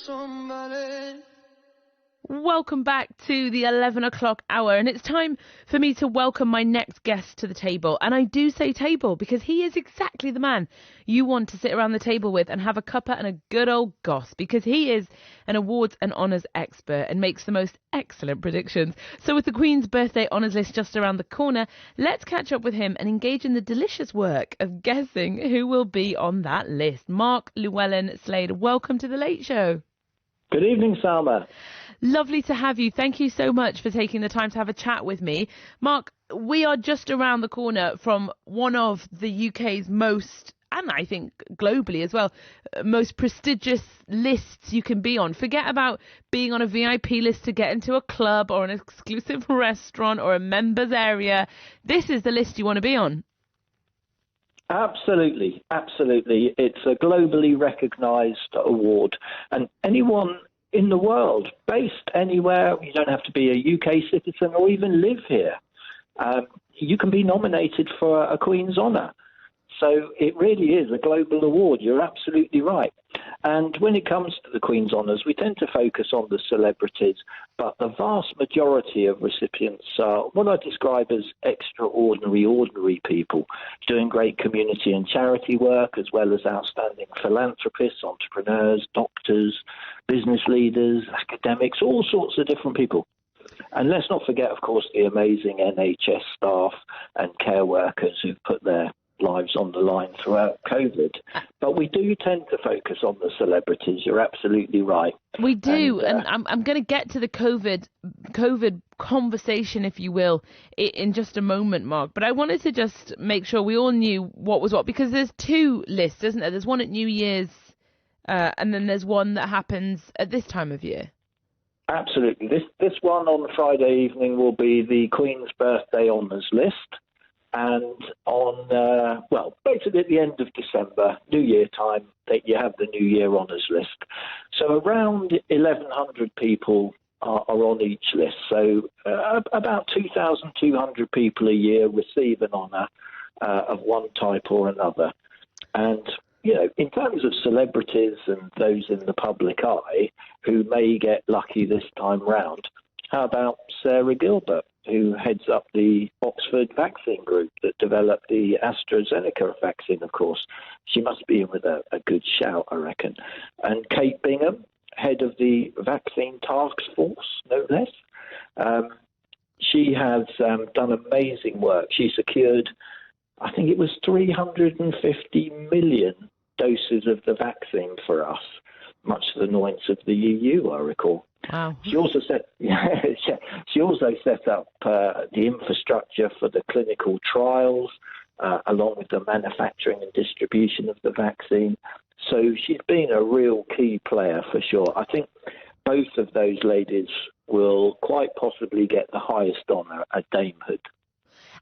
somebody. Welcome back to the 11 o'clock hour, and it's time for me to welcome my next guest to the table. And I do say table because he is exactly the man you want to sit around the table with and have a cuppa and a good old goss, because he is an awards and honours expert and makes the most excellent predictions. So with the Queen's birthday honours list just around the corner, let's catch up with him and engage in the delicious work of guessing who will be on that list. Mark Llewellyn-Slade, welcome to The Late Show. Good evening, Salma. Lovely to have you. Thank you so much for taking the time to have a chat with me. Mark, we are just around the corner from one of the UK's most, and I think globally as well, most prestigious lists you can be on. Forget about being on a VIP list to get into a club or an exclusive restaurant or a members area. This is the list you want to be on. Absolutely, absolutely. It's a globally recognised award, and anyone in the world, based anywhere, you don't have to be a UK citizen or even live here, you can be nominated for a Queen's Honour. So it really is a global award. You're absolutely right. And when it comes to the Queen's Honours, we tend to focus on the celebrities, but the vast majority of recipients are what I describe as extraordinary, ordinary people doing great community and charity work, as well as outstanding philanthropists, entrepreneurs, doctors, business leaders, academics, all sorts of different people. And let's not forget, of course, the amazing NHS staff and care workers who've put their lives on the line throughout COVID. But we do tend to focus on the celebrities. You're absolutely right. We do, and I'm going to get to the COVID conversation, if you will, in just a moment, Mark. But I wanted to just make sure we all knew what was what, because there's two lists, isn't there? There's one at New Year's, and then there's one that happens at this time of year. Absolutely. This one on Friday evening will be the Queen's Birthday Honours list. And on, basically at the end of December, New Year time, you have the New Year honours list. So around 1,100 people are on each list. So about 2,200 people a year receive an honour of one type or another. And, you know, in terms of celebrities and those in the public eye who may get lucky this time round, how about Sarah Gilbert, who heads up the Oxford vaccine group that developed the AstraZeneca vaccine, of course. She must be in with a good shout, I reckon. And Kate Bingham, head of the vaccine task force, no less. She has done amazing work. She secured, I think it was 350 million doses of the vaccine for us, much to the annoyance of the EU, I recall. Wow. She also set up the infrastructure for the clinical trials, along with the manufacturing and distribution of the vaccine. So she's been a real key player for sure. I think both of those ladies will quite possibly get the highest honour, a damehood.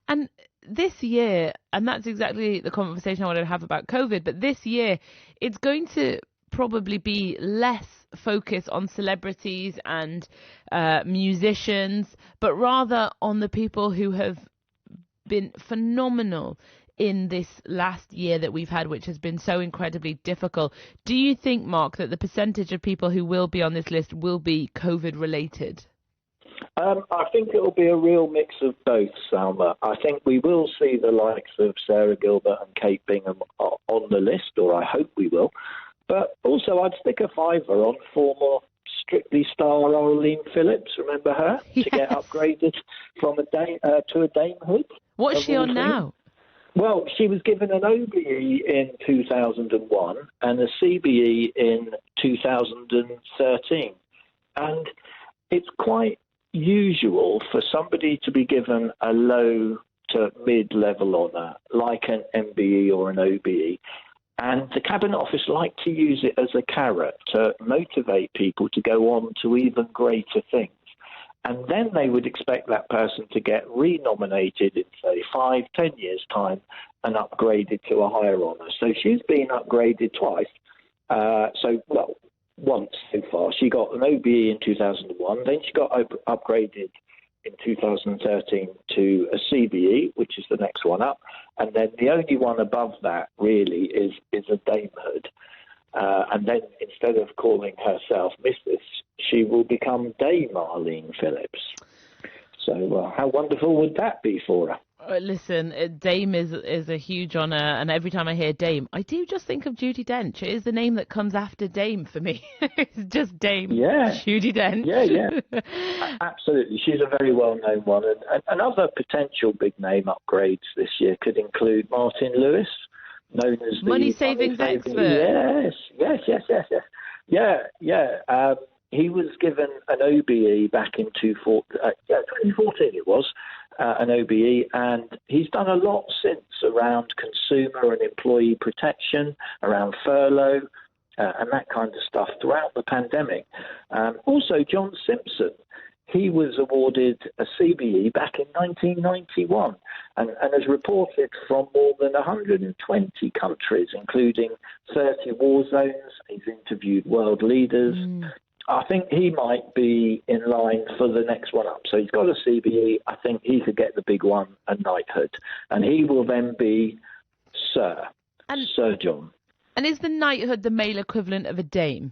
And this year, and that's exactly the conversation I wanted to have about COVID, but this year it's going to probably be less focus on celebrities and musicians, but rather on the people who have been phenomenal in this last year that we've had, which has been so incredibly difficult. Do you think, Mark, that the percentage of people who will be on this list will be COVID related? I think it will be a real mix of both, Salma. I think we will see the likes of Sarah Gilbert and Kate Bingham on the list, or I hope we will. But also, I'd stick a fiver on former Strictly star Arlene Phillips. Remember her? Yes. To get upgraded from a to a damehood. What's she on now? Well, she was given an OBE in 2001 and a CBE in 2013. And it's quite usual for somebody to be given a low to mid-level honour, like an MBE or an OBE. And the Cabinet Office like to use it as a carrot to motivate people to go on to even greater things. And then they would expect that person to get renominated in, say, 5-10 years' time and upgraded to a higher honour. So she's been upgraded twice. Once so far. She got an OBE in 2001, then she got upgraded in 2013 to a CBE, which is the next one up. And then the only one above that really is a damehood. And then instead of calling herself Mrs., she will become Dame Arlene Phillips. So how wonderful would that be for her? Listen, Dame is a huge honour, and every time I hear Dame, I do just think of Judi Dench. It is the name that comes after Dame for me. It's just Dame. Yeah. Judi Dench. Yeah. Absolutely. She's a very well-known one. And other potential big name upgrades this year could include Martin Lewis, known as the Money savings expert. Yes. Yeah. He was given an OBE back in 2014 it was, an OBE, and he's done a lot since around consumer and employee protection, around furlough, and that kind of stuff throughout the pandemic. Also, John Simpson, he was awarded a CBE back in 1991 and has reported from more than 120 countries, including 30 war zones. He's interviewed world leaders. I think he might be in line for the next one up. So he's got a CBE. I think he could get the big one, a knighthood. And he will then be Sir John. And is the knighthood the male equivalent of a dame?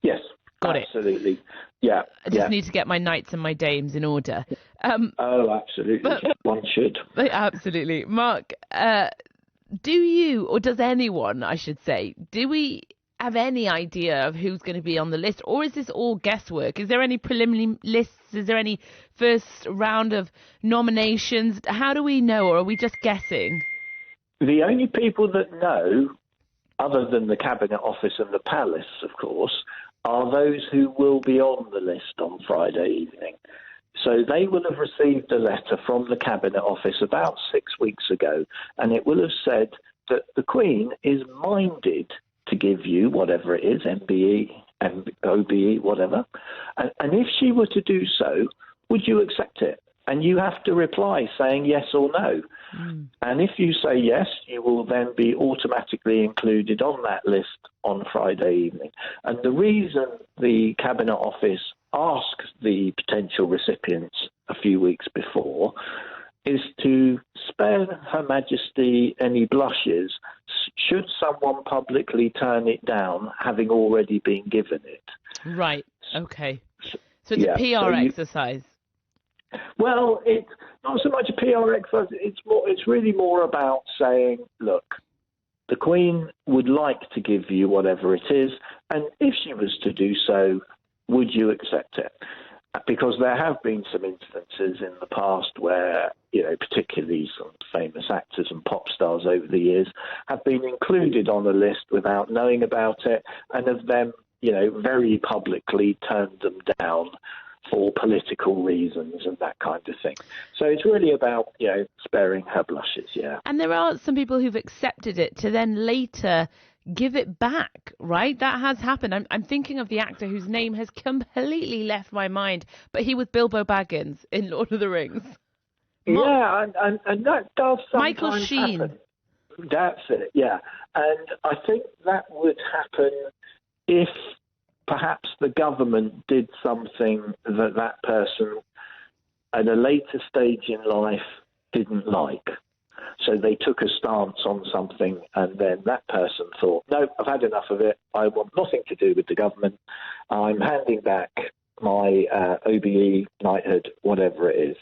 Yes. Got absolutely. it. Yeah. I just need to get my knights and my dames in order. Absolutely. One should. Absolutely. Mark, do you, or does anyone, I should say, do we have any idea of who's going to be on the list, or is this all guesswork? Is there any preliminary lists? Is there any first round of nominations? How do we know, or are we just guessing? The only people that know, other than the Cabinet Office and the Palace, of course, are those who will be on the list on Friday evening. So they will have received a letter from the Cabinet Office about 6 weeks ago, and it will have said that the Queen is minded to give you whatever it is, MBE, OBE, whatever. And if she were to do so, would you accept it? And you have to reply saying yes or no. And if you say yes, you will then be automatically included on that list on Friday evening. And the reason the Cabinet Office asks the potential recipients a few weeks before is to spare Her Majesty any blushes should someone publicly turn it down, having already been given it. Right, okay. So it's a PR exercise. Well, it's not so much a PR exercise. It's really more about saying, look, the Queen would like to give you whatever it is, and if she was to do so, would you accept it? Because there have been some instances in the past where, particularly some famous actors and pop stars over the years have been included on a list without knowing about it, and have then, very publicly turned them down for political reasons and that kind of thing. So it's really about, sparing her blushes, yeah. And there are some people who've accepted it to then later give it back, right? That has happened. I'm thinking of the actor whose name has completely left my mind, but he was Bilbo Baggins in Lord of the Rings. And that does sometimes Michael Sheen. happen. That's it, yeah. And I think that would happen if perhaps the government did something that person at a later stage in life didn't like. So they took a stance on something, and then that person thought, no, I've had enough of it. I want nothing to do with the government. I'm handing back my OBE, knighthood, whatever it is.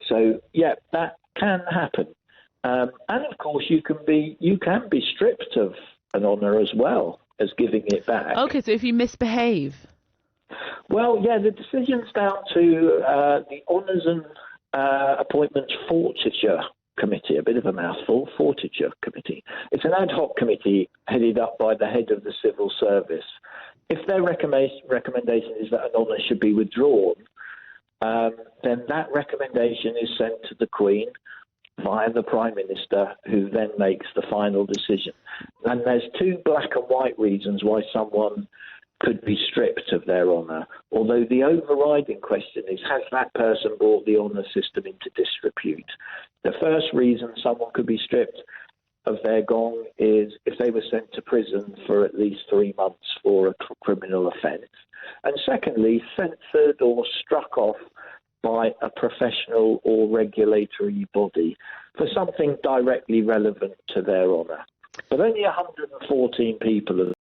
So, yeah, that can happen. And, of course, you can be stripped of an honour as well as giving it back. Okay, so if you misbehave. Well, yeah, the decision's down to the Honours and Appointments Forfeiture Committee, a bit of a mouthful, Forfeiture Committee. It's an ad hoc committee headed up by the head of the civil service. If their recommendation is that an honour should be withdrawn, then that recommendation is sent to the Queen via the Prime Minister, who then makes the final decision. And there's two black and white reasons why someone could be stripped of their honour, although the overriding question is, has that person brought the honour system into disrepute? The first reason someone could be stripped of their gong is if they were sent to prison for at least 3 months for a criminal offence. And secondly, censored or struck off by a professional or regulatory body for something directly relevant to their honour. But only 114 people have